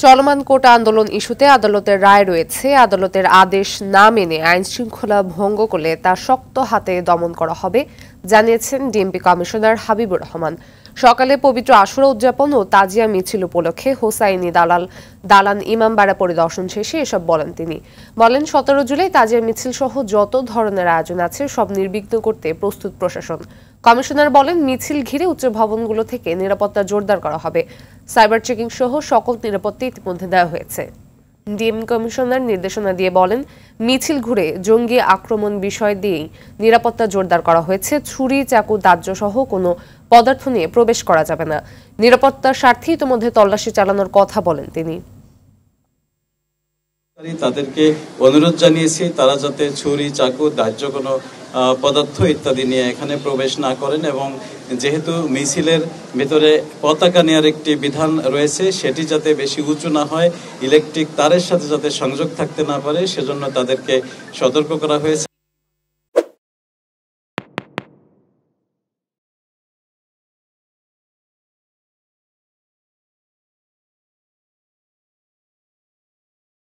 চলমান কোটা আন্দোলন ইস্যুতে আদালতের রায় রয়েছে। আদালতের আদেশ না মেনে আইন শৃঙ্খলা ভঙ্গ করলে তা শক্ত হাতে দমন করা হবে, জানিয়েছেন ডিএমপি কমিশনার হাবিবুর রহমান। সকালে পবিত্র আশুরা উদযাপন ও তাজিয়া মিছিল উপলক্ষে হোসাইনি দালান ইমামবাড়া পরিদর্শন শেষে এসব বলেন তিনি। বলেন, 17 জুলাই তাজিয়া মিছিল সহ যত ধরনের আয়োজন আছে সব নির্বিঘ্ন করতে প্রস্তুত প্রশাসন। কমিশনার বলেন, মিছিল ঘিরে উচ্চ ভবনগুলো থেকে নিরাপত্তা জোরদার করা হবে। সাইবার চেকিং সহ সকল নিরাপত্তা ইতিমধ্যে দেওয়া হয়েছে। ডিএম কমিশনার নির্দেশনা দিয়ে বলেন, মিছিল ঘুরে জঙ্গি আক্রমণ বিষয় দিয়েই নিরাপত্তা জোরদার করা হয়েছে। ছুরি, চাকু, দাহ্য সহ কোনো পদার্থ নিয়ে প্রবেশ করা যাবে না। নিরাপত্তার স্বার্থে ইতিমধ্যে তল্লাশি চালানোর কথা বলেন তিনি। তাদেরকে অনুরোধ জানিয়েছি তারা যাতে ছুরি, চাকু, দাহ্য কোনো পদার্থ ইত্যাদি নিয়ে এখানে প্রবেশ না করেন, এবং যেহেতু মিছিলের ভেতরে পতাকা নেওয়ার একটি বিধান রয়েছে সেটি যাতে বেশি উঁচু না হয়, ইলেকট্রিক তারের সাথে যাতে সংযোগ থাকতে না পারে সেজন্য তাদেরকে সতর্ক করা হয়েছে।